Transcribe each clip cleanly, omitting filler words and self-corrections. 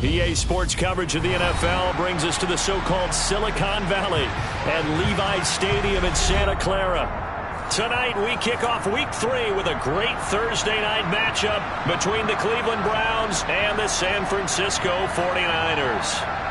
EA Sports coverage of the NFL brings us to the so-called Silicon Valley at Levi's Stadium in Santa Clara. Tonight, we kick off Week 3 with a great Thursday night matchup between the Cleveland Browns and the San Francisco 49ers.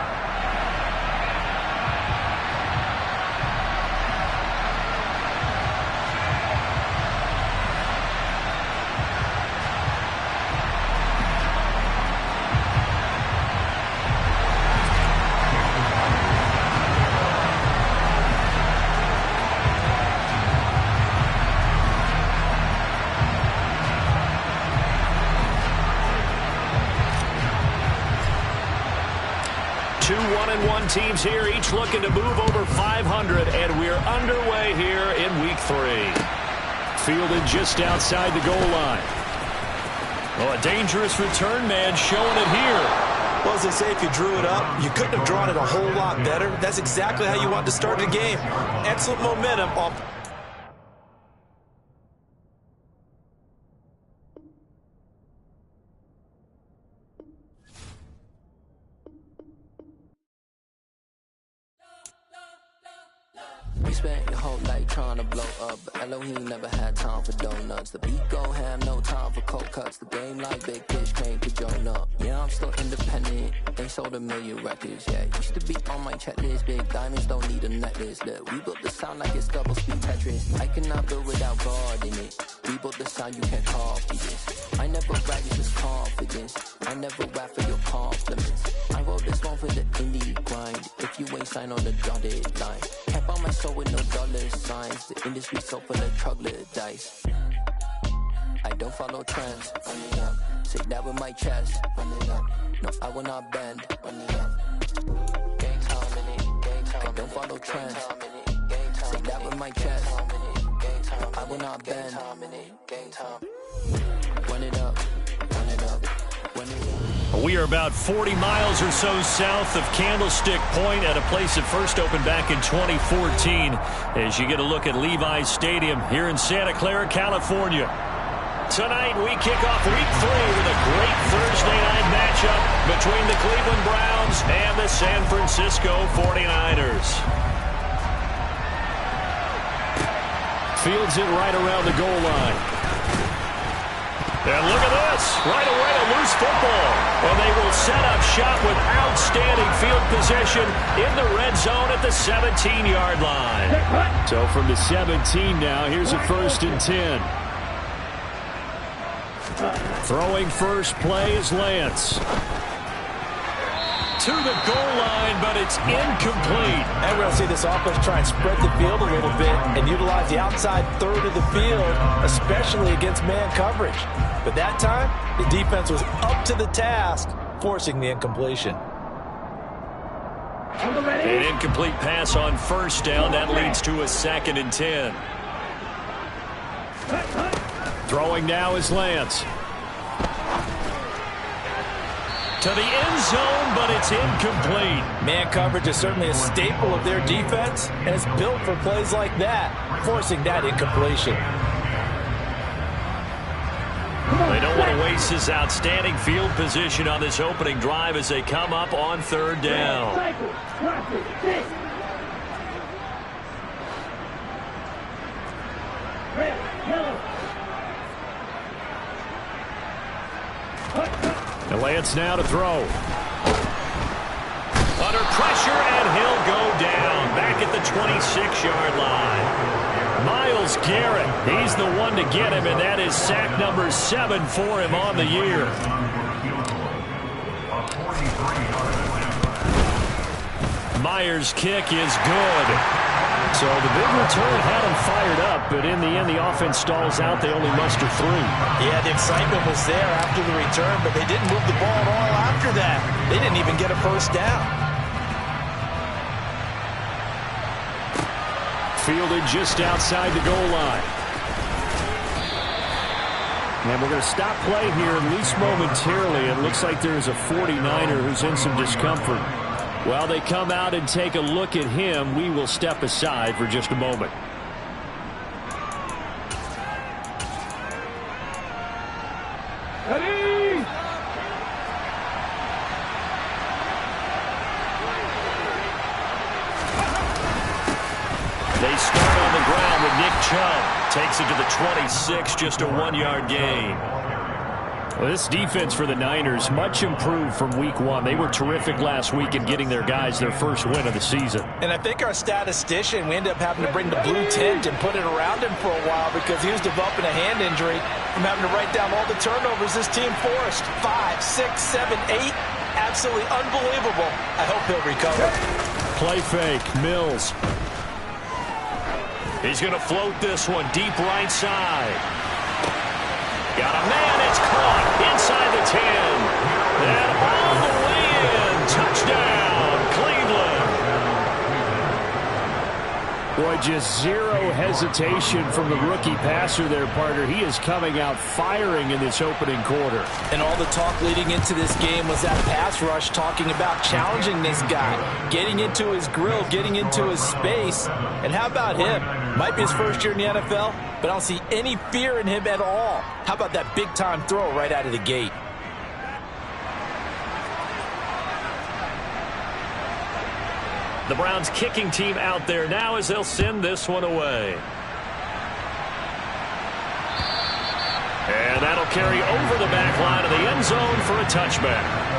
Two 1-1 teams here, each looking to move over 500, and we're underway here in Week 3. Fielded just outside the goal line. Oh, a dangerous return man showing it here. Well, as they say, if you drew it up, you couldn't have drawn it a whole lot better. That's exactly how you want to start the game. Excellent momentum off. We spent your whole life trying to blow up, but Elohim never had time for donuts. The beat go ham, no time for cold cuts. The game like Big Fish came to Jonah. Yeah, I'm still independent. They sold 1 million records, yeah. Used to be on my checklist. Big diamonds don't need a necklace. Look, we built the sound like it's double speed Tetris. I cannot build without God in it. We built the sound, you can't copy this. I never rap, it's just confidence. I never rap for your compliments. I wrote this one for the indie grind. If you ain't signed on the dotted line, can't buy my soul with no dollar signs. The industry so full of troglodytes. I don't follow trends. Run it up. Say that with my chest. Run it up. No, I will not bend. Run it up. Gang time in it. Gang time. I don't follow trends. Say that with my chest. No, I will not bend. Gang time. Run it up. Run it up. Run it up. We are about 40 miles or so south of Candlestick Point at a place that first opened back in 2014 as you get a look at Levi's Stadium here in Santa Clara, California. Tonight, we kick off Week 3 with a great Thursday night matchup between the Cleveland Browns and the San Francisco 49ers. Fields it right around the goal line. And look at this, right away a loose football. And they will set up shop with outstanding field position in the red zone at the 17-yard line. So from the 17 now, here's a 1st and 10. Throwing first play is Lance. To the goal line, but it's incomplete. And we're going to see this offense try and spread the field a little bit and utilize the outside third of the field, especially against man coverage. But that time, the defense was up to the task, forcing the incompletion. An incomplete pass on first down. That leads to a 2nd and 10. Throwing now is Lance. To the end zone, but it's incomplete. Man coverage is certainly a staple of their defense, and it's built for plays like that, forcing that incompletion. They don't want to waste his outstanding field position on this opening drive as they come up on 3rd down. And Lance now to throw. Under pressure, and he'll go down. Back at the 26-yard line. Myles Garrett, he's the one to get him, and that is sack number 7 for him on the year. Myers' kick is good. So the big return had him fired up, but in the end, the offense stalls out. They only muster 3. Yeah, the excitement was there after the return, but they didn't move the ball at all after that. They didn't even get a first down. Fielded just outside the goal line. And we're going to stop play here, at least momentarily. It looks like there's a 49er who's in some discomfort. While they come out and take a look at him, we will step aside for just a moment. And Nick Chubb takes it to the 26, just a 1-yard gain. Well, this defense for the Niners, much improved from week 1. They were terrific last week in getting their guys their first win of the season. And I think our statistician, we ended up having to bring the blue tent and put it around him for a while because he was developing a hand injury from having to write down all the turnovers this team forced. 5, 6, 7, 8. Absolutely unbelievable. I hope he'll recover. Play fake, Mills. He's going to float this one deep right side. Got a man, it's caught inside the 10. And all the way in. Touchdown, Cleveland. Boy, just zero hesitation from the rookie passer there, partner. He is coming out firing in this opening quarter. And all the talk leading into this game was that pass rush talking about challenging this guy, getting into his grill, getting into his space. And how about him? Might be his first year in the NFL, but I don't see any fear in him at all. How about that big-time throw right out of the gate? The Browns kicking team out there now as they'll send this one away. And that'll carry over the back line of the end zone for a touchback.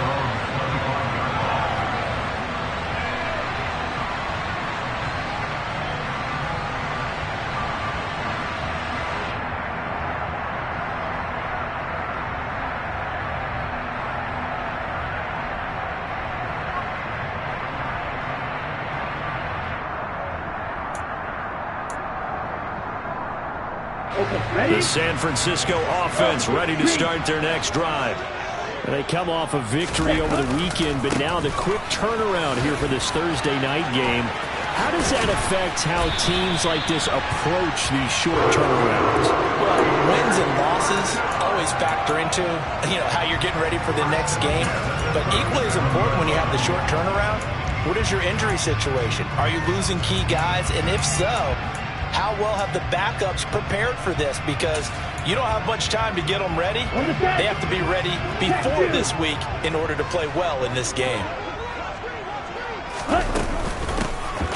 The San Francisco offense ready to start their next drive. They come off a victory over the weekend, but now the quick turnaround here for this Thursday night game. How does that affect how teams like this approach these short turnarounds? Well, wins and losses always factor into, how you're getting ready for the next game. But equally as important when you have the short turnaround, what is your injury situation? Are you losing key guys? And if so, how well have the backups prepared for this? Because you don't have much time to get them ready. They have to be ready before this week in order to play well in this game.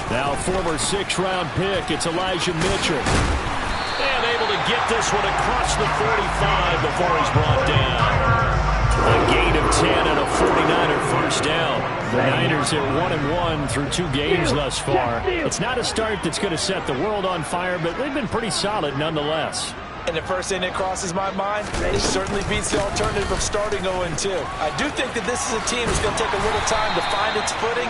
Now former 6th-round pick, it's Elijah Mitchell. And able to get this one across the 45 before he's brought down. A gain of 10 and a 49er first down. The Niners are 1-1 through 2 games thus far. It's not a start that's going to set the world on fire, but they've been pretty solid nonetheless. And the first thing that crosses my mind, it certainly beats the alternative of starting 0-2. I do think that this is a team that's going to take a little time to find its footing.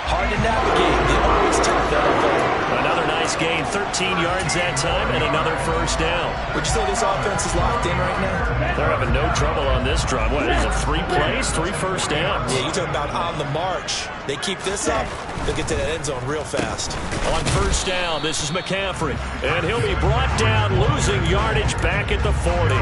Hard to navigate. They're always tough, NFL. Another nice gain, 13 yards that time, and another first down. Would you say this offense is locked in right now? They're having no trouble on this drive. What is it, 3 plays, 3 first downs? Yeah, you talk about on the march. They keep this up, they'll get to that end zone real fast. On first down, this is McCaffrey. And he'll be brought down, losing yardage back at the 40.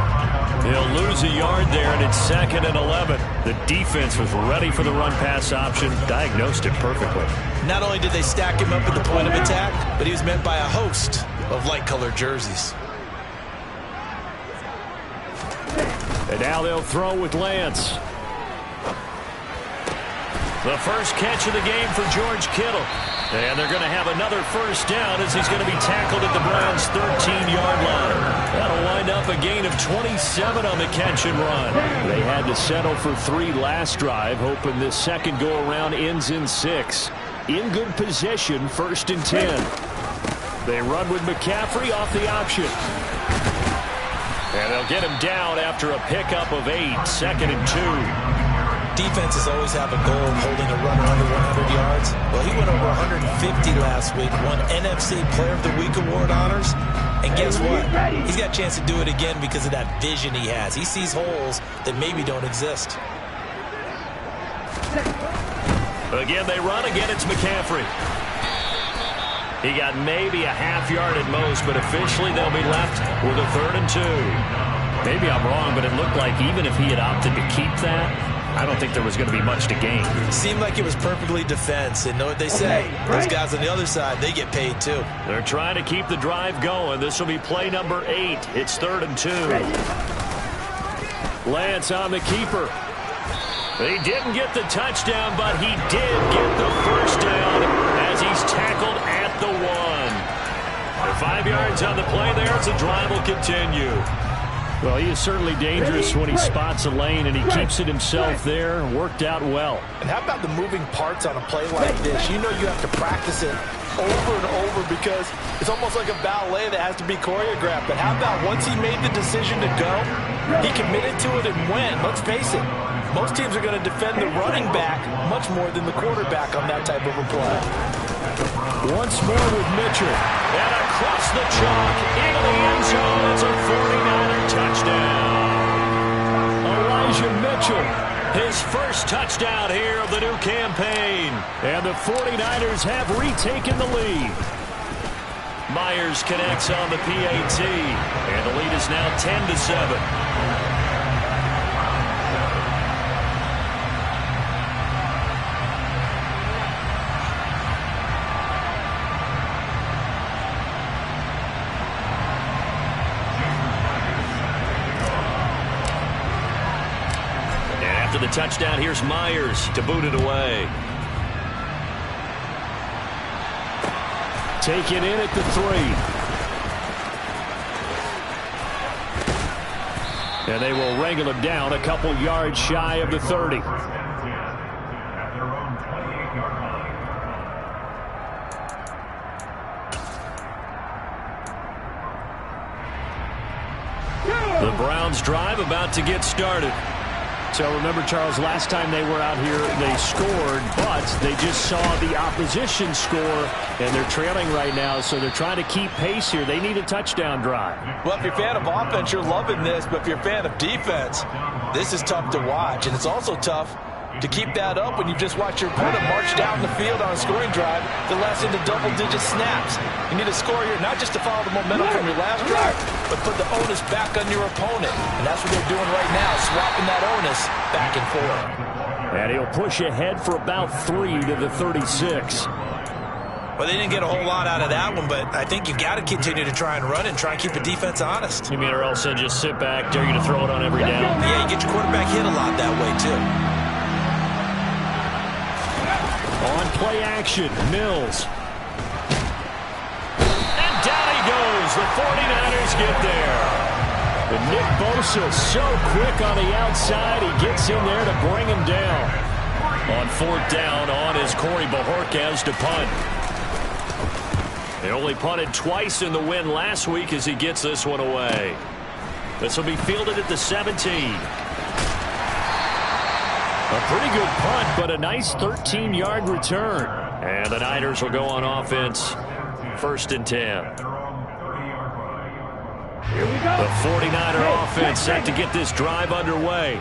He'll lose a yard there, and it's 2nd and 11. The defense was ready for the run-pass option, diagnosed it perfectly. Not only did they stack him up at the point of attack, but he was met by a host of light-colored jerseys. And now they'll throw with Lance. The first catch of the game for George Kittle. And they're going to have another first down as he's going to be tackled at the Browns' 13-yard line. That'll wind up a gain of 27 on the catch and run. They had to settle for 3 last drive, hoping this second go-around ends in 6. In good position, 1st and 10. They run with McCaffrey off the option. And they'll get him down after a pickup of 8, 2nd and 2. Defenses always have a goal of holding a runner under 100 yards. Well, he went over 150 last week, won NFC Player of the Week award honors. And guess what? He's got a chance to do it again because of that vision he has. He sees holes that maybe don't exist. Again, they run. Again, it's McCaffrey. He got maybe a half yard at most, but officially they'll be left with a 3rd and 2. Maybe I'm wrong, but it looked like even if he had opted to keep that, I don't think there was going to be much to gain. Seemed like it was perfectly defense. And know what they say? Those guys on the other side, they get paid too. They're trying to keep the drive going. This will be play number 8. It's 3rd and 2. Lance on the keeper. He didn't get the touchdown, but he did get the first down as he's tackled at the 1. The 5 yards on the play there as the drive will continue. Well, he is certainly dangerous when he spots a lane, and he keeps it himself there. Worked out well. And how about the moving parts on a play like this? You know you have to practice it over and over because it's almost like a ballet that has to be choreographed. But how about once he made the decision to go, he committed to it and went. Let's face it, most teams are going to defend the running back much more than the quarterback on that type of a play. Once more with Mitchell. And across the chalk into the end zone. It's a 49er touchdown. Elijah Mitchell. His first touchdown here of the new campaign. And the 49ers have retaken the lead. Myers connects on the PAT. And the lead is now 10-7. The touchdown, here's Myers to boot it away. Taken in at the 3. And they will wrangle him down a couple yards shy of the 30. The Browns drive about to get started. So remember, Charles, last time they were out here, they scored, but they just saw the opposition score, and they're trailing right now, so they're trying to keep pace here. They need a touchdown drive. Well, if you're a fan of offense, you're loving this, but if you're a fan of defense, this is tough to watch, and it's also tough to keep that up when you just watch your opponent march down the field on a scoring drive that lasts into double-digit snaps. You need to score here, not just to follow the momentum from your last drive, but put the onus back on your opponent. And that's what they're doing right now, swapping that onus back and forth. And he'll push ahead for about 3 to the 36. Well, they didn't get a whole lot out of that one, but I think you've got to continue to try and run and try and keep the defense honest. You mean or else they just sit back, dare you to throw it on every down? Yeah, you get your quarterback hit a lot that way, too. On play action, Mills. And down he goes. The 49ers get there. And Nick Bosa so quick on the outside. He gets in there to bring him down. On 4th down, on is Corey Bojorquez to punt. They only punted twice in the win last week as he gets this one away. This will be fielded at the 17. A pretty good punt, but a nice 13-yard return. And the Niners will go on offense. 1st and 10. The 49er offense set to get this drive underway.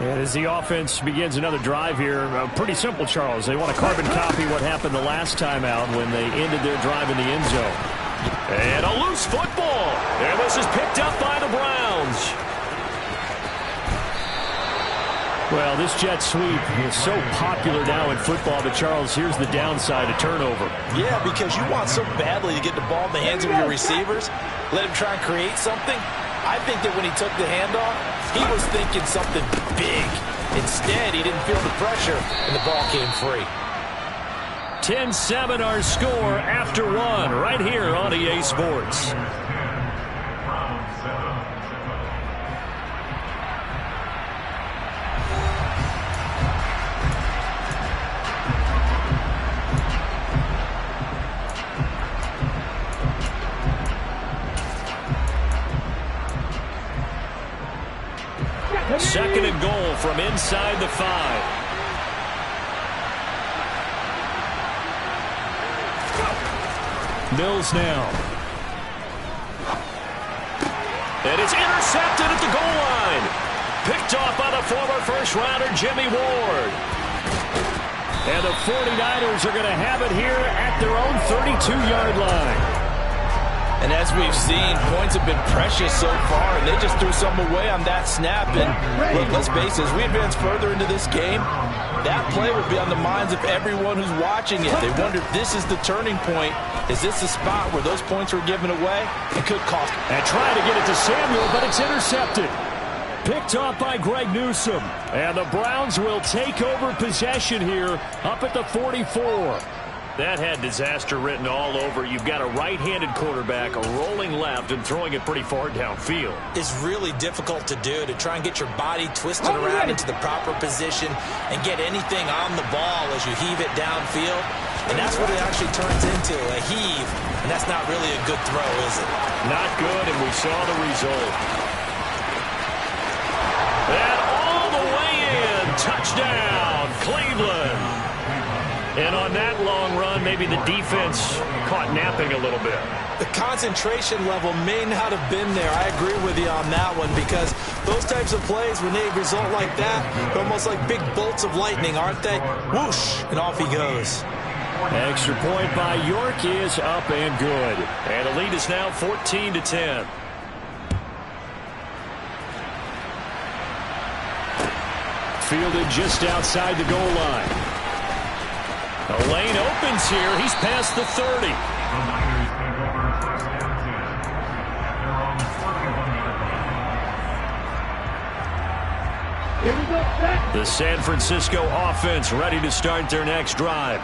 And as the offense begins another drive here, pretty simple, Charles. They want to carbon copy what happened the last time out when they ended their drive in the end zone. And a loose football. And this is picked up by the Browns. Well, this jet sweep is so popular now in football, but, Charles, here's the downside, a turnover. Yeah, because you want so badly to get the ball in the hands of your receivers, let him try and create something. I think that when he took the handoff, he was thinking something big. Instead, he didn't feel the pressure, and the ball came free. 10-7 our score after 1 right here on EA Sports. Second and goal from inside the 5. Mills now. And it's intercepted at the goal line. Picked off by the former first-rounder Jimmy Ward. And the 49ers are going to have it here at their own 32-yard line. And as we've seen, points have been precious so far, and they just threw some away on that snap. And look, let's face it, as we advance further into this game, that play will be on the minds of everyone who's watching it. They wonder if this is the turning point. Is this the spot where those points were given away? It could cost. And trying to get it to Samuel, but it's intercepted. Picked off by Greg Newsome. And the Browns will take over possession here up at the 44. That had disaster written all over. You've got a right-handed quarterback rolling left and throwing it pretty far downfield. It's really difficult to do, to try and get your body twisted around into the proper position and get anything on the ball as you heave it downfield. And that's what it actually turns into, a heave. And that's not really a good throw, is it? Not good, and we saw the result. And all the way in. Touchdown, Cleveland. And on that long run, maybe the defense caught napping a little bit. The concentration level may not have been there. I agree with you on that one, because those types of plays, when they result like that, they're almost like big bolts of lightning, aren't they? Whoosh, and off he goes. Extra point by York is up and good. And the lead is now 14-10. Fielded just outside the goal line. A lane opens here. He's past the 30. The San Francisco offense ready to start their next drive.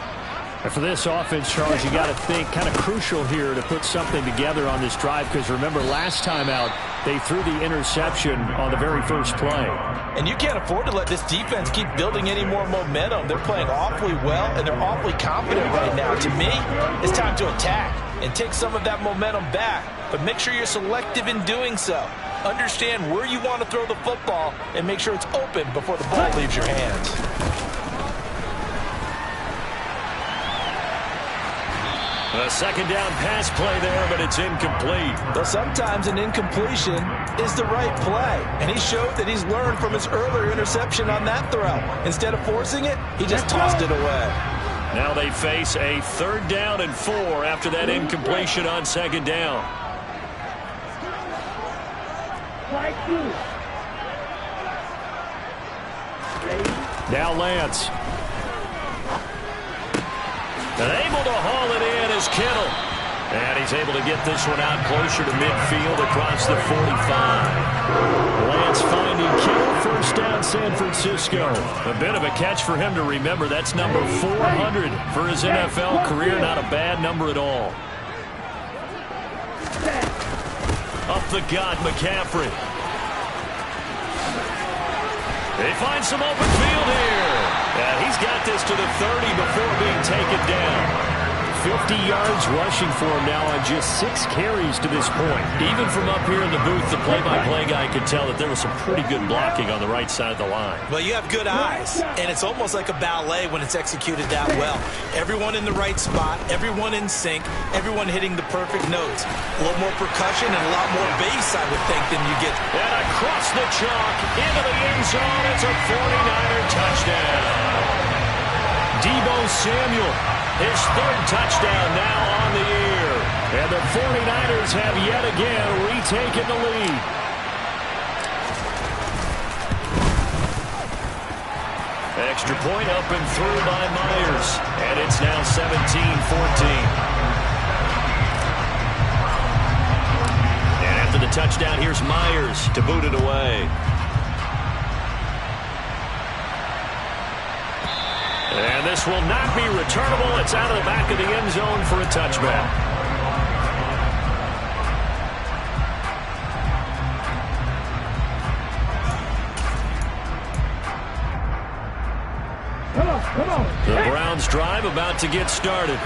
And for this offense, Charles, you got to think kind of crucial here to put something together on this drive, because remember last time out they threw the interception on the very first play. And you can't afford to let this defense keep building any more momentum. They're playing awfully well, and they're awfully confident right now. To me, it's time to attack and take some of that momentum back. But make sure you're selective in doing so. Understand where you want to throw the football and make sure it's open before the ball leaves your hands. A second down pass play there, but it's incomplete. Though sometimes an incompletion is the right play. And he showed that he's learned from his earlier interception on that throw. Instead of forcing it, he just tossed it away. Now they face a 3rd down and 4 after that incompletion on 2nd down. Now Lance. And able to haul it in is Kittle. And he's able to get this one out closer to midfield across the 45. Lance finding Kittle, 1st down San Francisco. A bit of a catch for him to remember. That's number 400 for his NFL career. Not a bad number at all. Up the gut, McCaffrey. They find some open field here. And he's got this to the 30 before being taken down. 50 yards rushing for him now on just 6 carries to this point. Even from up here in the booth, the play-by-play guy could tell that there was some pretty good blocking on the right side of the line. Well, you have good eyes, and it's almost like a ballet when it's executed that well. Everyone in the right spot, everyone in sync, everyone hitting the perfect notes. A little more percussion and a lot more bass, I would think, than you get. And across the chalk, into the end zone, it's a 49er touchdown. Deebo Samuel, his 3rd touchdown now on the year. And the 49ers have yet again retaken the lead. Extra point up and through by Myers. And it's now 17-14. And after the touchdown, here's Myers to boot it away. And this will not be returnable. It's out of the back of the end zone for a touchback. The Browns drive about to get started.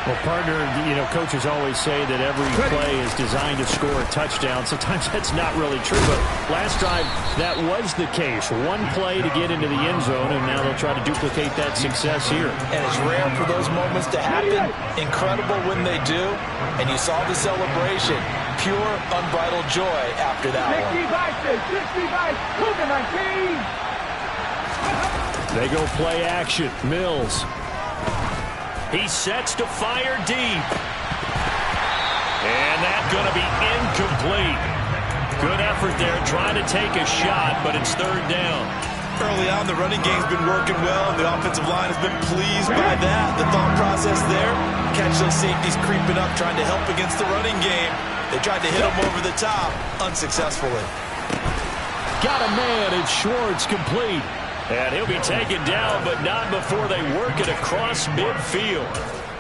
Well, partner, you know, coaches always say that every play is designed to score a touchdown. Sometimes that's not really true, but last drive, that was the case. One play to get into the end zone, and now they'll try to duplicate that success here. And it's rare for those moments to happen. Incredible when they do. And you saw the celebration. Pure, unbridled joy after that one. They go play action. Mills. He sets to fire deep. And that's going to be incomplete. Good effort there trying to take a shot, but it's 3rd down. Early on, the running game's been working well, and the offensive line has been pleased by that. The thought process there, catch those safeties creeping up, trying to help against the running game. They tried to hit him over the top, unsuccessfully. Got a man, and Schwartz complete. And he'll be taken down, but not before they work it across midfield.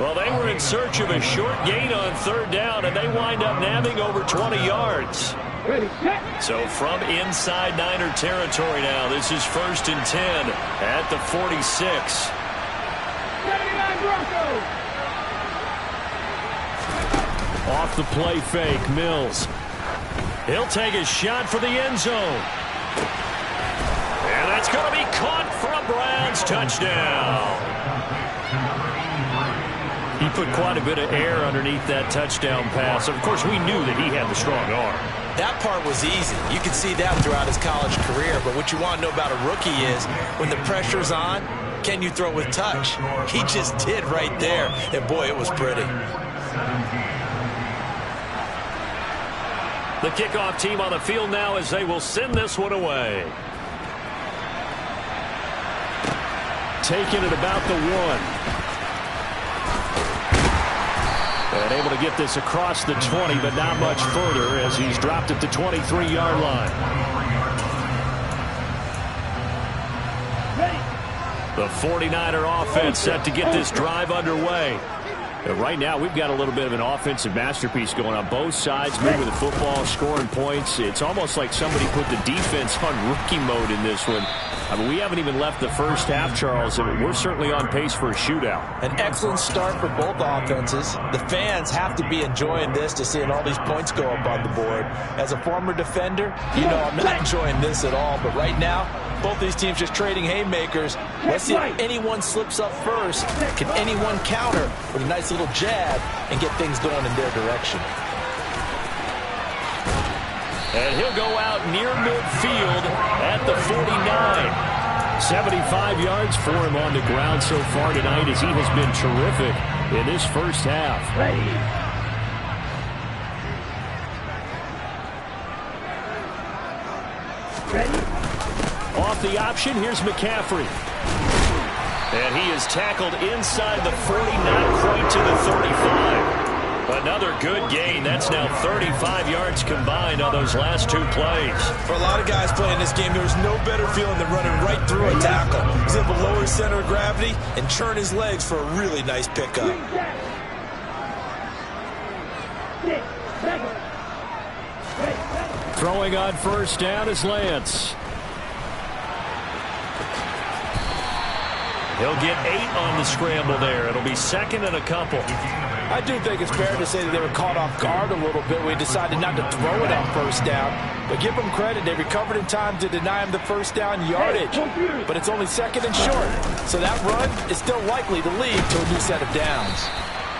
Well, they were in search of a short gain on third down, and they wind up nabbing over 20 yards. So from inside Niner territory now, this is 1st and 10 at the 46. Off the play fake, Mills. He'll take a shot for the end zone. And that's going to be caught for a Browns touchdown. He put quite a bit of air underneath that touchdown pass. Of course, we knew that he had the strong arm. That part was easy. You can see that throughout his college career. But what you want to know about a rookie is when the pressure's on, can you throw with touch? He just did right there. And, boy, it was pretty. The kickoff team on the field now as they will send this one away. Taking it about the 1. And able to get this across the 20, but not much further as he's dropped at the 23-yard line. The 49er offense set to get this drive underway. Right now, we've got a little bit of an offensive masterpiece going on both sides, moving the football, scoring points. It's almost like somebody put the defense on rookie mode in this one. I mean, we haven't even left the first half, Charles, and we're certainly on pace for a shootout. An excellent start for both offenses. The fans have to be enjoying this to seeing all these points go up on the board. As a former defender, you know I'm not enjoying this at all, but right now, both these teams just trading haymakers. Let's see if anyone slips up first. Can anyone counter with a nice little jab and get things going in their direction? And he'll go out near midfield at the 49. 75 yards for him on the ground so far tonight as he has been terrific in this first half. Off the option, here's McCaffrey. And he is tackled inside the 40, not quite to the 35. Another good gain. That's now 35 yards combined on those last 2 plays. For a lot of guys playing this game, there's no better feeling than running right through a tackle. He's able to lower his center of gravity and churn his legs for a really nice pickup. Throwing on first down is Lance. He'll get 8 on the scramble there. It'll be 2nd and a couple. I do think it's fair to say that they were caught off guard a little bit. We decided not to throw it on first down. But give them credit. They recovered in time to deny him the first down yardage. But it's only 2nd and short. So that run is still likely to lead to a new set of downs.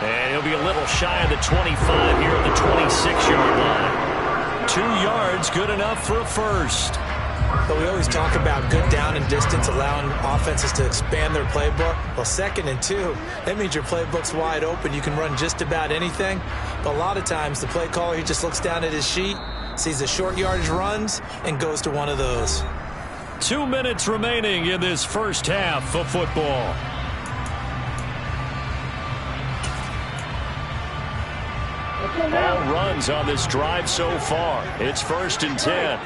And he'll be a little shy of the 25 here at the 26-yard line. 2 yards, good enough for a first. But we always talk about good down and distance, allowing offenses to expand their playbook. Well, 2nd and 2, that means your playbook's wide open. You can run just about anything. But a lot of times, the play caller, he just looks down at his sheet, sees the short yardage runs, and goes to one of those. 2 minutes remaining in this first half of football. All runs on this drive so far. It's 1st and 10.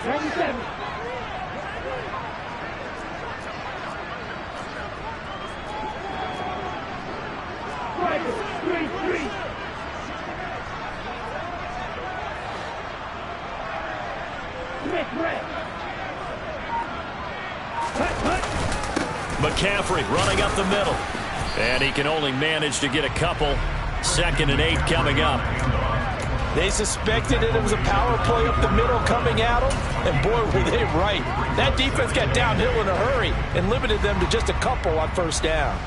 McCaffrey running up the middle. And he can only manage to get a couple. 2nd and 8 coming up. They suspected it was a power play up the middle coming at them, and boy, were they right. That defense got downhill in a hurry and limited them to just a couple on first down.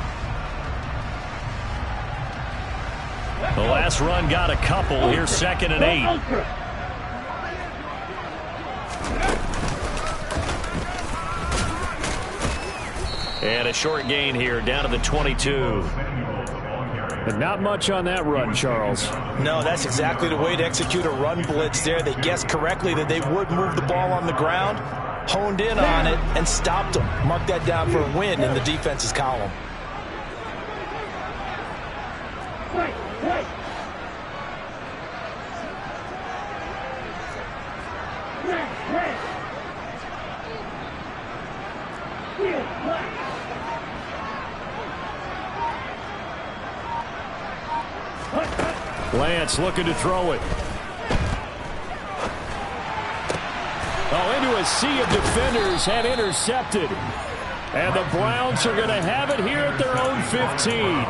The last run got a couple. Here's 2nd and 8. And a short gain here down to the 22. But not much on that run, Charles. No, that's exactly the way to execute a run blitz there. They guessed correctly that they would move the ball on the ground, honed in on it, and stopped them. Mark that down for a win in the defense's column. Lance looking to throw it. Oh, into a sea of defenders and intercepted. And the Browns are going to have it here at their own 15.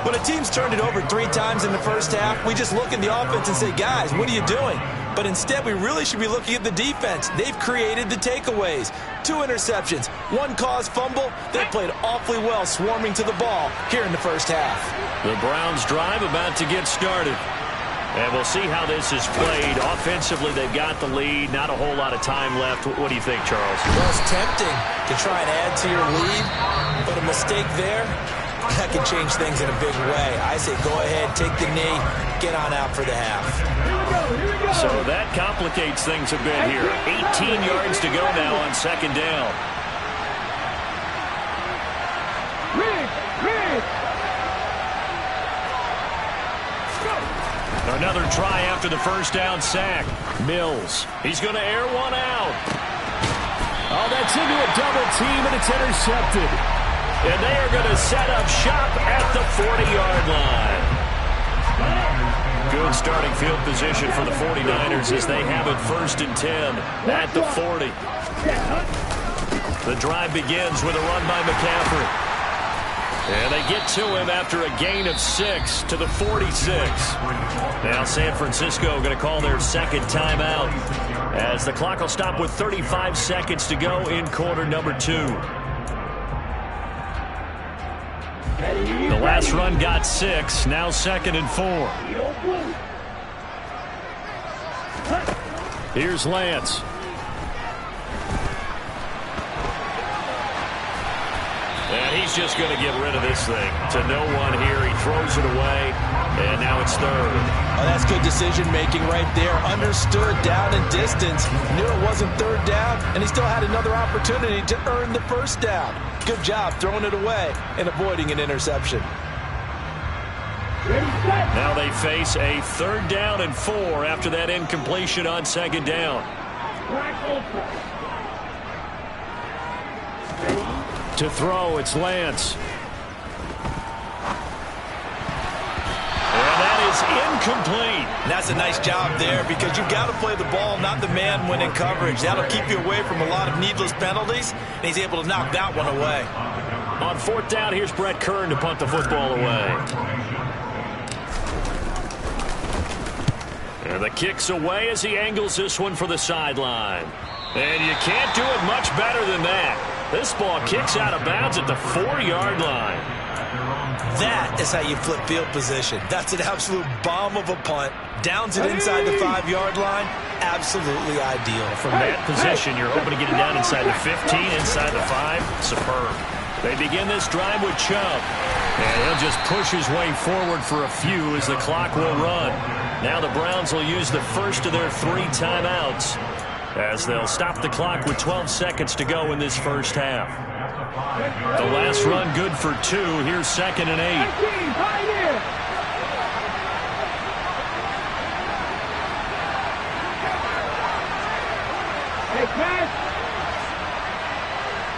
When a team's turned it over 3 times in the first half, we just look at the offense and say, guys, what are you doing? But instead, we really should be looking at the defense. They've created the takeaways. 2 interceptions, 1 caused fumble. They played awfully well swarming to the ball here in the first half. The Browns drive about to get started. And we'll see how this is played. Offensively, they've got the lead. Not a whole lot of time left. What do you think, Charles? Well, it's tempting to try and add to your lead, but a mistake there, that can change things in a big way. I say go ahead, take the knee, get on out for the half. So that complicates things a bit here. 18 yards to go now on second down. Another try after the first down sack. Mills. He's going to air one out. Oh, that's into a double team, and it's intercepted. And they are going to set up shop at the 40-yard line. Good starting field position for the 49ers as they have it 1st and 10 at the 40. The drive begins with a run by McCaffrey. And they get to him after a gain of 6 to the 46. Now San Francisco going to call their second timeout as the clock will stop with 35 seconds to go in quarter number 2. The last run got 6, now 2nd and 4. Here's Lance. And he's just going to get rid of this thing to no one here. He throws it away, and now it's 3rd. Oh, that's good decision-making right there. Understood down and distance. Knew it wasn't 3rd down, and he still had another opportunity to earn the 1st down. Good job throwing it away and avoiding an interception. Now they face a 3rd down and 4 after that incompletion on 2nd down. To throw, it's Lance. And that is incomplete. And that's a nice job there because you've got to play the ball, not the man when in coverage. That'll keep you away from a lot of needless penalties, and he's able to knock that one away. On 4th down, here's Brett Kern to punt the football away. And the kick's away as he angles this one for the sideline. And you can't do it much better than that. This ball kicks out of bounds at the 4-yard line. That is how you flip field position. That's an absolute bomb of a punt. Downs it inside the 5-yard line. Absolutely ideal. From that position, you're hoping to get it down inside the 15, inside the 5. Superb. They begin this drive with Chubb. And he'll just push his way forward for a few as the clock will run. Now the Browns will use the first of their 3 timeouts as they'll stop the clock with 12 seconds to go in this first half. The last run good for 2. Here's 2nd and 8. Hey, pass.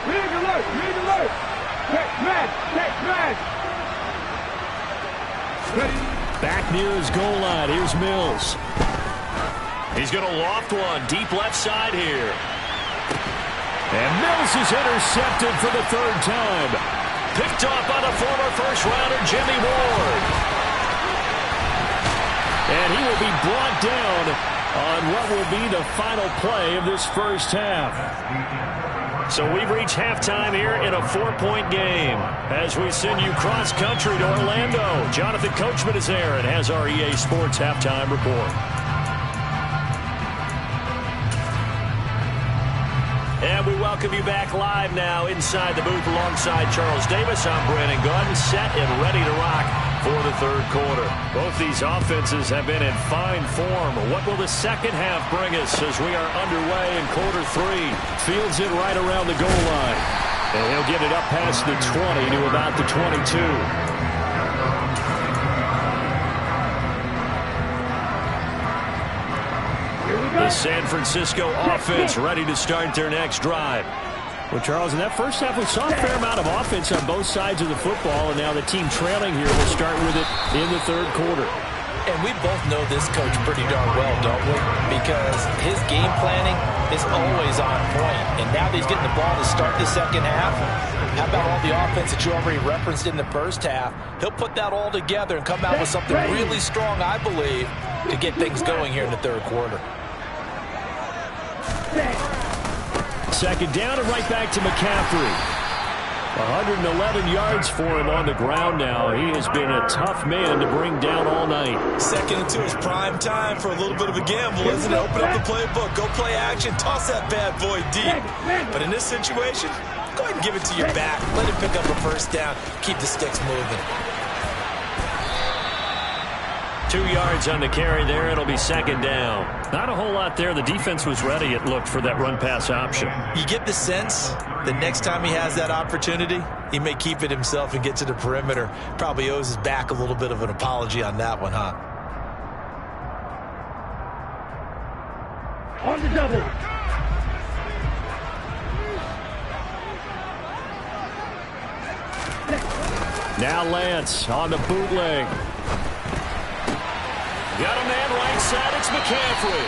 Rig alert. Check match. Back near his goal line. Here's Mills. He's going to loft one deep left side here. And Mills is intercepted for the 3rd time. Picked off by the former first-rounder Jimmy Ward. And he will be brought down on what will be the final play of this first half. So we've reached halftime here in a 4-point game. As we send you cross-country to Orlando, Jonathan Coachman is there and has our EA Sports halftime report. And we welcome you back live now inside the booth alongside Charles Davis. I'm Brandon Gaudin, set and ready to rock for the 3rd quarter. Both these offenses have been in fine form. What will the second half bring us as we are underway in quarter 3? Fields it right around the goal line. And he'll get it up past the 20 to about the 22. The San Francisco offense ready to start their next drive. Well, Charles, in that first half, we saw a fair amount of offense on both sides of the football, and now the team trailing here will start with it in the 3rd quarter. And we both know this coach pretty darn well, don't we? Because his game planning is always on point. And now that he's getting the ball to start the second half, how about all the offense that you already referenced in the first half? He'll put that all together and come out with something really strong, I believe, to get things going here in the third quarter. Second down and right back to McCaffrey. 111 yards for him on the ground now. He has been a tough man to bring down all night. Second and 2 is prime time for a little bit of a gamble, isn't it? Open up the playbook, go play action, toss that bad boy deep. But in this situation, go ahead and give it to your back. Let him pick up a first down. Keep the sticks moving. 2 yards on the carry there. It'll be second down. Not a whole lot there. The defense was ready, it looked, for that run-pass option. You get the sense the next time he has that opportunity, he may keep it himself and get to the perimeter. Probably owes his back a little bit of an apology on that one, huh? On the double. Now Lance on the bootleg. Got a man right side. It's McCaffrey.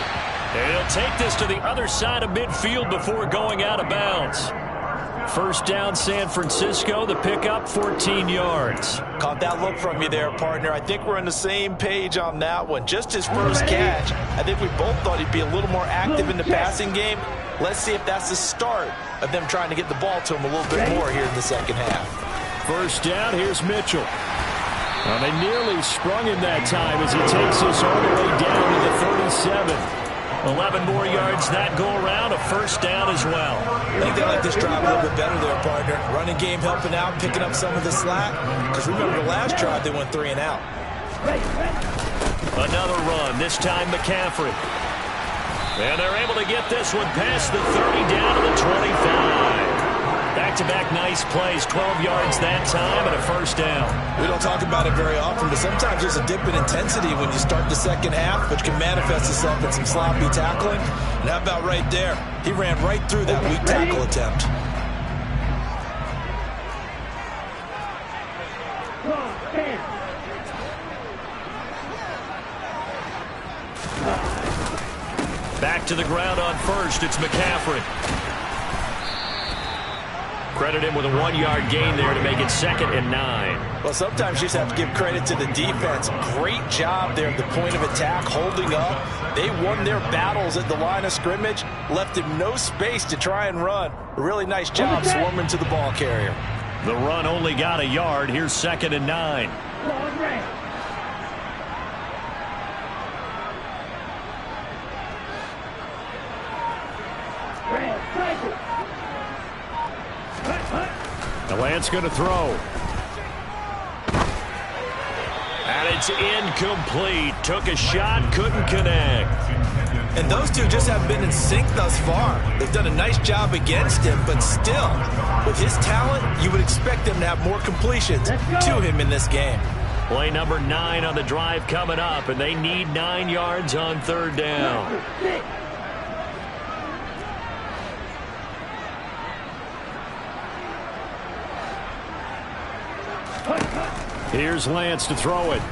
And he'll take this to the other side of midfield before going out of bounds. First down, San Francisco. The pickup, 14 yards. Caught that look from you there, partner. I think we're on the same page on that one. Just his first catch. I think we both thought he'd be a little more active in the passing game. Let's see if that's the start of them trying to get the ball to him a little bit more here in the second half. First down, here's Mitchell. Well, they nearly sprung him that time as he takes us all the way down to the 37. 11 more yards that go around, a first down as well. I think they like this drive a little bit better there, partner. Running game helping out, picking up some of the slack. Because remember the last drive, they went 3 and out. Another run, this time McCaffrey. And they're able to get this one past the 30 down to the 25. Back-to-back nice plays, 12 yards that time and a first down. We don't talk about it very often, but sometimes there's a dip in intensity when you start the second half, which can manifest itself in some sloppy tackling. And how about right there? He ran right through that weak tackle attempt. Back to the ground on first. It's McCaffrey. Credit him with a 1-yard gain there to make it 2nd and 9. Well, sometimes you just have to give credit to the defense. Great job there at the point of attack, holding up. They won their battles at the line of scrimmage, left him no space to try and run. A really nice job swarming to the ball carrier. The run only got a yard. Here's 2nd and 9. The Lance going to throw. And it's incomplete. Took a shot, couldn't connect. And those two just haven't been in sync thus far. They've done a nice job against him, but still, with his talent, you would expect them to have more completions to him in this game. Play number 9 on the drive coming up, and they need 9 yards on third down. Here's Lance to throw it.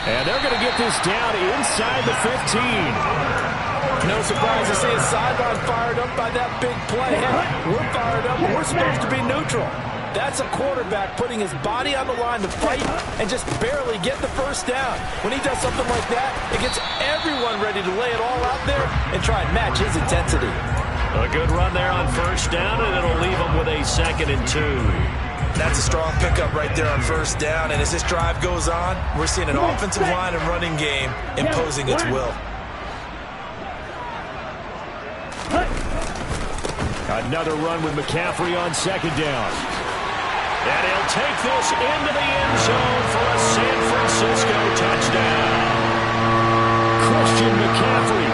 And they're going to get this down inside the 15. No surprise to see his sideline fired up by that big play. Hey, we're fired up, but we're supposed to be neutral. That's a quarterback putting his body on the line to fight and just barely get the first down. When he does something like that, it gets everyone ready to lay it all out there and try and match his intensity. A good run there on first down, and it'll leave them with a 2nd and 2. That's a strong pickup right there on first down. And as this drive goes on, we're seeing an offensive line and running game imposing its will. Another run with McCaffrey on 2nd down. And he'll take this into the end zone for a San Francisco touchdown. Christian McCaffrey,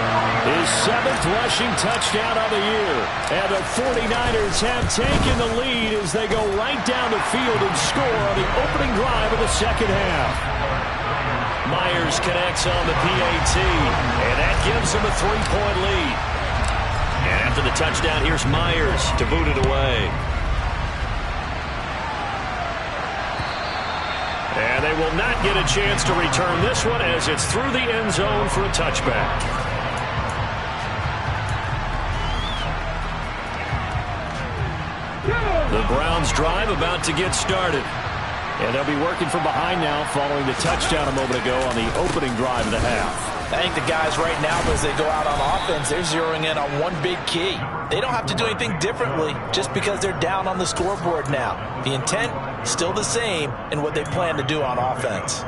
his 7th rushing touchdown of the year. And the 49ers have taken the lead as they go right down the field and score on the opening drive of the second half. Myers connects on the PAT, and that gives them a 3-point lead. And after the touchdown, here's Myers to boot it away. They will not get a chance to return this one as it's through the end zone for a touchback. The Browns drive about to get started. And they'll be working from behind now following the touchdown a moment ago on the opening drive of the half. I think the guys right now, as they go out on offense, they're zeroing in on one big key. They don't have to do anything differently just because they're down on the scoreboard now. The intent, still the same in what they plan to do on offense.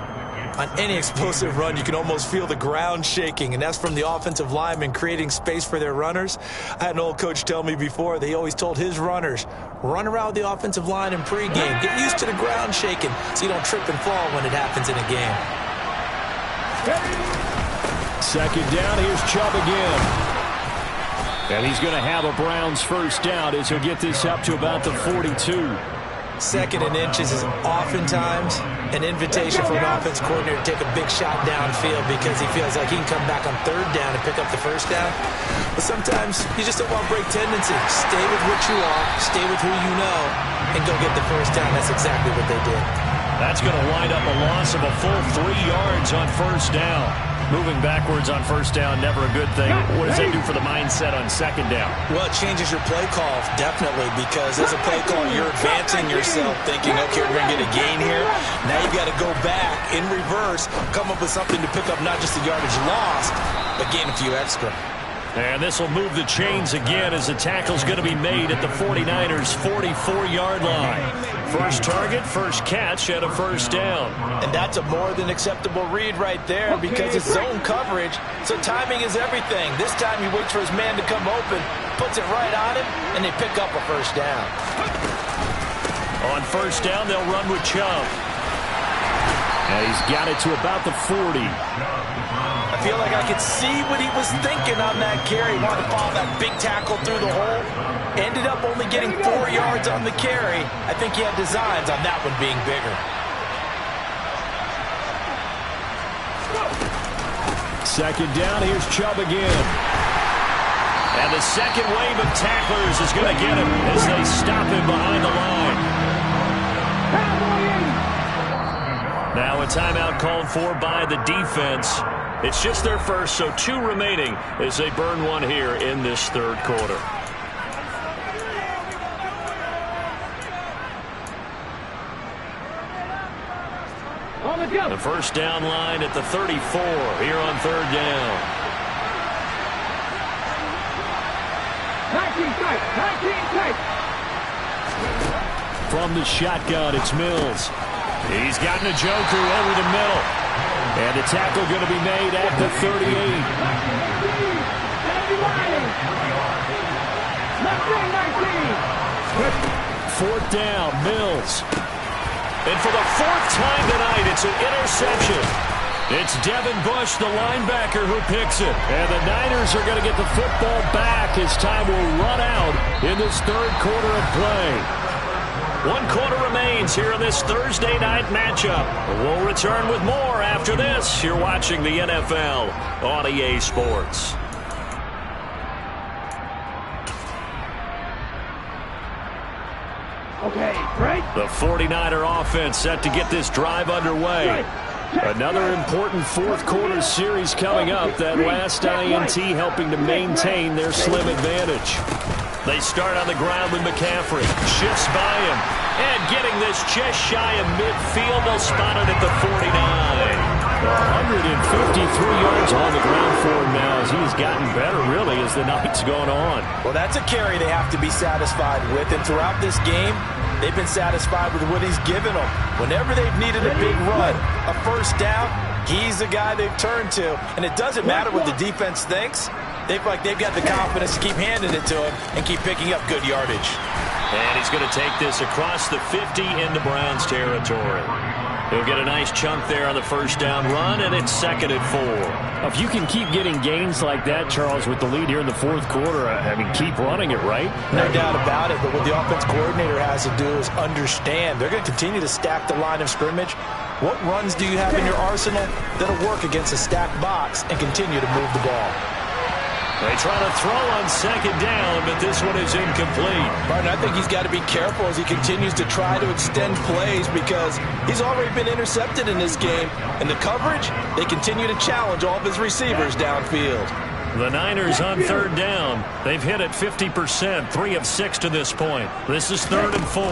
On any explosive run, you can almost feel the ground shaking, and that's from the offensive linemen creating space for their runners. I had an old coach tell me before, they always told his runners, run around with the offensive line in pregame. Get used to the ground shaking so you don't trip and fall when it happens in a game. Second down, here's Chubb again. And he's going to have a Browns first down as he'll get this up to about the 42. Second and inches is oftentimes an invitation for an offense coordinator to take a big shot downfield because he feels like he can come back on third down and pick up the first down. But sometimes you just don't want to break tendency. Stay with what you are, stay with who you know, and go get the first down. That's exactly what they did. That's going to wind up a loss of a full 3 yards on first down. Moving backwards on first down, never a good thing. What does that do for the mindset on second down? Well, it changes your play call, definitely, because as a play call, you're advancing yourself, thinking, okay, we're going to get a gain here. Now you've got to go back in reverse, come up with something to pick up not just the yardage lost, but gain a few extra. And this will move the chains again as the tackle's going to be made at the 49ers' 44-yard line. First target, first catch at a first down. And that's a more than acceptable read right there because it's zone coverage, so timing is everything. This time he waits for his man to come open, puts it right on him, and they pick up a first down. On first down, they'll run with Chubb. And he's got it to about the 40. I feel like I could see what he was thinking on that carry. He wanted to follow that big tackle through the hole. Ended up only getting 4 yards on the carry. I think he had designs on that one being bigger. Second down, here's Chubb again. And the second wave of tacklers is going to get him as they stop him behind the line. Now a timeout called for by the defense. It's just their first, so 2 remaining as they burn one here in this third quarter. The first down line at the 34 here on third down. 19 tight. From the shotgun, it's Mills. He's got Njoku over the middle. And the tackle going to be made at the 38. Fourth down, Mills. And for the 4th time tonight, it's an interception. It's Devin Bush, the linebacker, who picks it. And the Niners are going to get the football back as time will run out in this third quarter of play. 1 quarter remains here in this Thursday night matchup. We'll return with more after this. You're watching the NFL on EA Sports. Okay, break. The 49er offense set to get this drive underway. Another important fourth quarter series coming up. That last INT helping to maintain their slim advantage. They start on the ground with McCaffrey. Shifts by him. And getting this just shy of midfield. They'll spot it at the 49. 153 yards on the ground for him now as he's gotten better, really, as the night's gone on. Well, that's a carry they have to be satisfied with. And throughout this game, they've been satisfied with what he's given them. Whenever they've needed a big run, a first down, he's the guy they've turned to. And it doesn't matter what the defense thinks. They feel like they've got the confidence to keep handing it to him and keep picking up good yardage. And he's going to take this across the 50 into Browns territory. He'll get a nice chunk there on the first down run, and it's 2nd and 4. If you can keep getting gains like that, Charles, with the lead here in the fourth quarter, I mean, keep running it, right? No doubt about it, but what the offense coordinator has to do is understand. They're going to continue to stack the line of scrimmage. What runs do you have in your arsenal that'll work against a stacked box and continue to move the ball? They try to throw on second down, but this one is incomplete. Martin, I think he's got to be careful as he continues to try to extend plays because he's already been intercepted in this game. And the coverage, they continue to challenge all of his receivers downfield. The Niners on third down. They've hit it 50%, 3 of 6 to this point. This is 3rd and 4.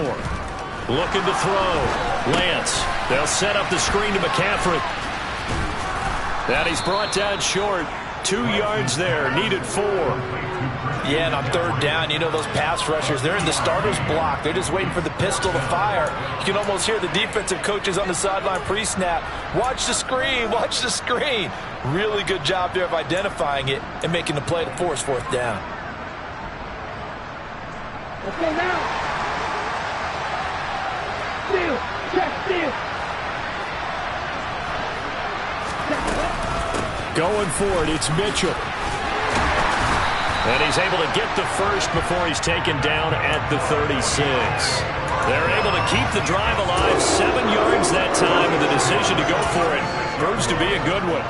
Looking to throw. Lance. They'll set up the screen to McCaffrey. And he's brought down short. 2 yards there. Needed 4. Yeah, and on third down, you know those pass rushers, they're in the starter's block. They're just waiting for the pistol to fire. You can almost hear the defensive coaches on the sideline pre-snap. Watch the screen, watch the screen. Really good job there of identifying it and making the play to force 4th down. Let's go now. Steal. Check, steal. Going for it, it's Mitchell. And he's able to get the first before he's taken down at the 36. They're able to keep the drive alive, 7 yards that time, and the decision to go for it proves to be a good one.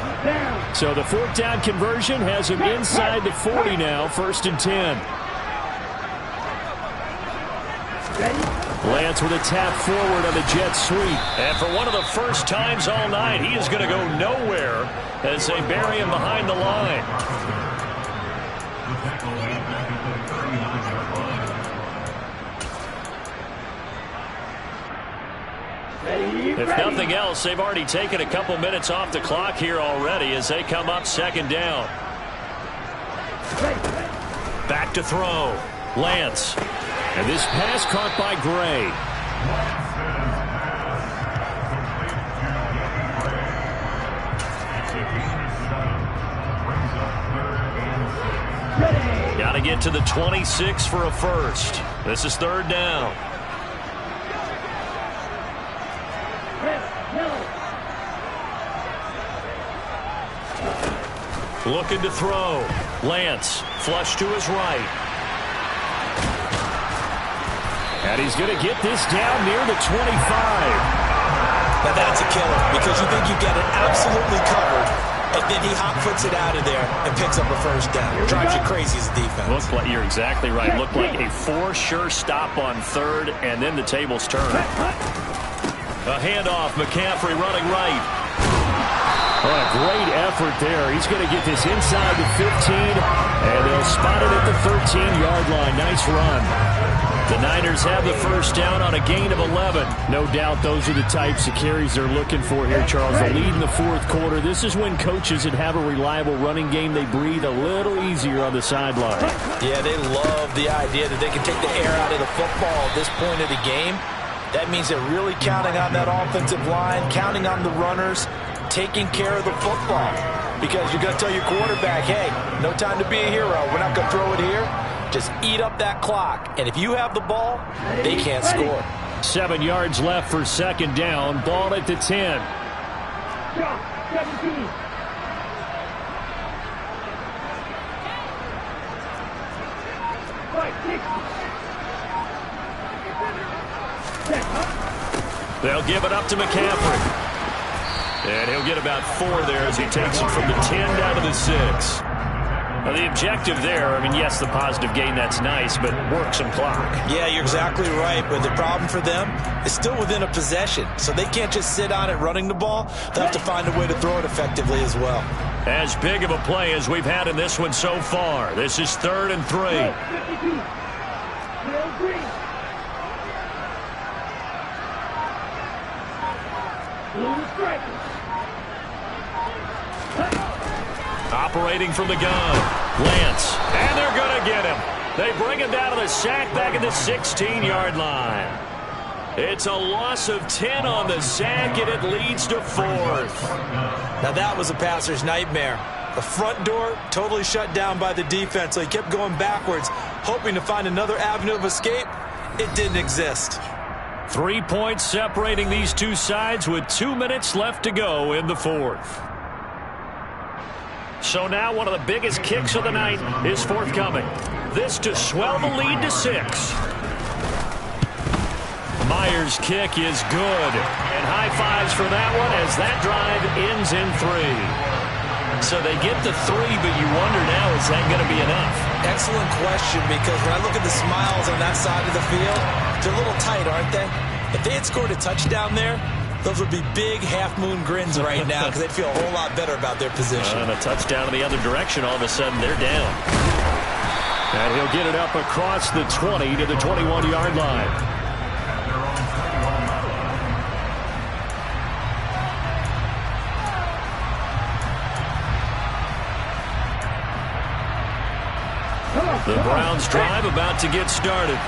So the 4th down conversion has him inside the 40 now, 1st and 10. Lance with a tap forward on the jet sweep. And for one of the first times all night, he is going to go nowhere as they bury him behind the line. If nothing else, they've already taken a couple minutes off the clock here already as they come up 2nd down. Back to throw. Lance. And this pass caught by Gray. Got to get to the 26 for a first. This is 3rd down. Looking to throw. Lance, flush to his right. And he's going to get this down near the 25. Now that's a killer because you think you've got it absolutely covered, and then he hot-foots it out of there and picks up a first down. Drives you crazy as a defense. Looked like, you're exactly right. Looked like a for-sure stop on 3rd, and then the tables turn. A handoff, McCaffrey running right. Oh, a great effort there. He's going to get this inside the 15, and they'll spot it at the 13-yard line. Nice run. The Niners have the first down on a gain of 11. No doubt those are the types of carries they're looking for here, Charles. The lead in the 4th quarter. This is when coaches that have a reliable running game, they breathe a little easier on the sideline. Yeah, they love the idea that they can take the air out of the football at this point of the game. That means they're really counting on that offensive line, counting on the runners, taking care of the football. Because you're going to tell your quarterback, hey, no time to be a hero. We're not going to throw it here. Just eat up that clock. And if you have the ball, they can't score. 7 yards left for 2nd down. Ball at the 10. 17. They'll give it up to McCaffrey. And he'll get about 4 there as he takes it from the 10 down to the 6. Now, the objective there, I mean, yes, the positive gain, that's nice, but work some clock. Yeah, you're exactly right, but the problem for them is still within a possession, so they can't just sit on it running the ball. They'll have to find a way to throw it effectively as well. As big of a play as we've had in this one so far. This is 3rd and 3. Operating from the gun. Lance. And they're going to get him. They bring him down to the sack back at the 16-yard line. It's a loss of 10 on the sack, and it leads to 4th. Now that was a passer's nightmare. The front door totally shut down by the defense, so he kept going backwards, hoping to find another avenue of escape. It didn't exist. 3 points separating these two sides with 2 minutes left to go in the 4th. So now one of the biggest kicks of the night is forthcoming. This to swell the lead to 6. Myers' kick is good. And high fives for that one as that drive ends in 3. So they get the 3, but you wonder now, is that going to be enough? Excellent question, because when I look at the smiles on that side of the field, they're a little tight, aren't they? If they had scored a touchdown there, those would be big half-moon grins right now because they'd feel a whole lot better about their position. And a touchdown in the other direction, all of a sudden they're down. And he'll get it up across the 20 to the 21-yard line. The Browns drive about to get started.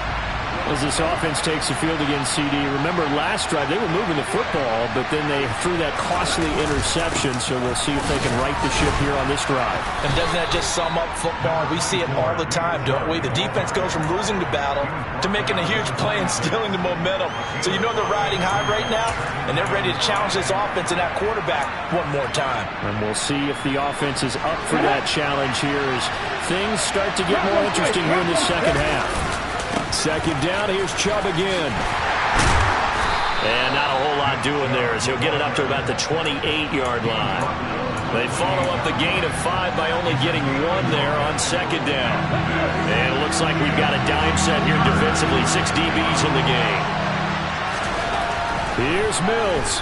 As this offense takes the field against CD, remember last drive they were moving the football, but then they threw that costly interception, so we'll see if they can right the ship here on this drive. And doesn't that just sum up football? We see it all the time, don't we? The defense goes from losing the battle to making a huge play and stealing the momentum. So you know they're riding high right now, and they're ready to challenge this offense and that quarterback one more time. And we'll see if the offense is up for that challenge here as things start to get more interesting here in the second half. Second down, here's Chubb again. And not a whole lot doing there as he'll get it up to about the 28-yard line. They follow up the gain of 5 by only getting 1 there on second down. And it looks like we've got a dime set here defensively. 6 DBs in the game. Here's Mills.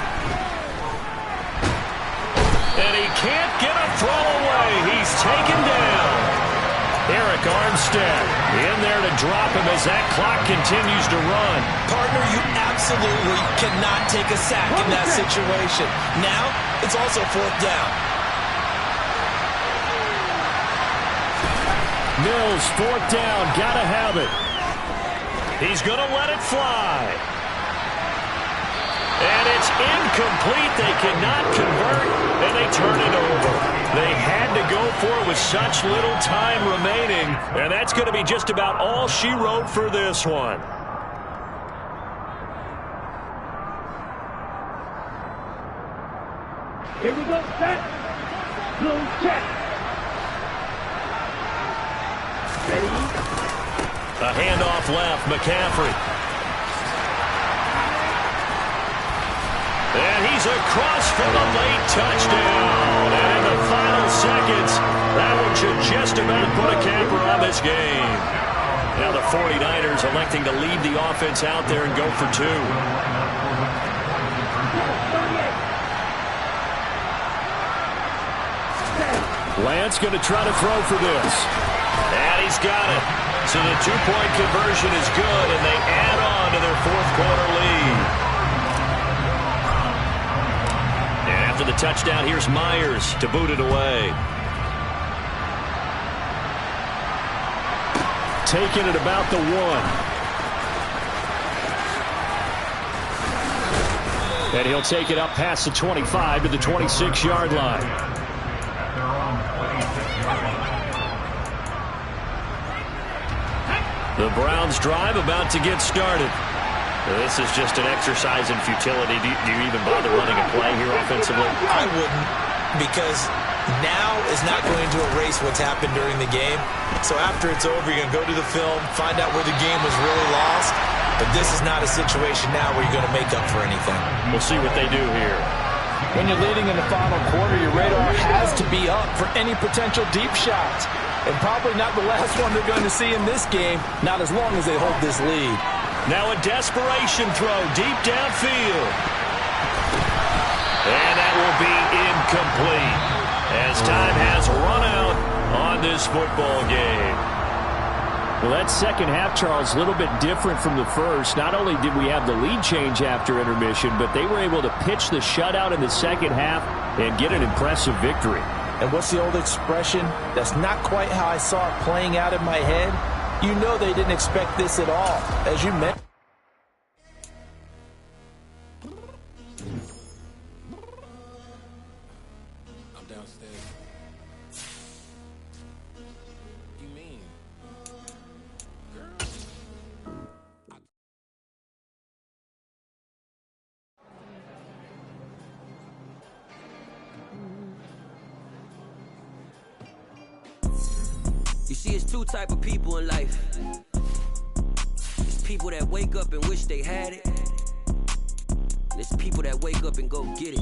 And he can't get a throw away. He's taken down. Eric Armstead in there to drop him as that clock continues to run. Partner, you absolutely cannot take a sack in that situation. Now, it's also 4th down. Mills, 4th down, gotta have it. He's gonna let it fly. And it's incomplete. They cannot convert, and they turn it over. They had to go for it with such little time remaining, and that's going to be just about all she wrote for this one. Here we go, set. Blue check. Ready? A handoff left, McCaffrey. And he's across for the late touchdown. And in the final seconds, that one should just about put a capper on this game. Now the 49ers electing to leave the offense out there and go for 2. Lance going to try to throw for this. And he's got it. So the 2-point conversion is good, and they add on to their 4th quarter lead. After the touchdown, here's Myers to boot it away. Taking it about the 1. And he'll take it up past the 25 to the 26-yard line. The Browns drive about to get started. This is just an exercise in futility. Do you even bother running a play here offensively? I wouldn't, because now is not going to erase what's happened during the game. So after it's over, you're going to go to the film, find out where the game was really lost. But this is not a situation now where you're going to make up for anything. We'll see what they do here. When you're leading in the final quarter, your radar has to be up for any potential deep shots. And probably not the last one they're going to see in this game, not as long as they hold this lead. Now a desperation throw deep downfield. And that will be incomplete as time has run out on this football game. Well, that second half, Charles, a little bit different from the first. Not only did we have the lead change after intermission, but they were able to pitch the shutout in the second half and get an impressive victory. And what's the old expression? That's not quite how I saw it playing out in my head. You know they didn't expect this at all, as you mentioned. I'm downstairs. What do you mean? You see, it's 2 type of people in life. It's people that wake up and wish they had it. And it's people that wake up and go get it.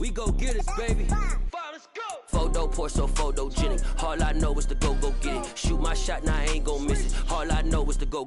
We go get it, baby. 5, let's go. 4 photo, pour so photogenic. All I know is to go get it. Shoot my shot, now I ain't gon' miss it. All I know is to go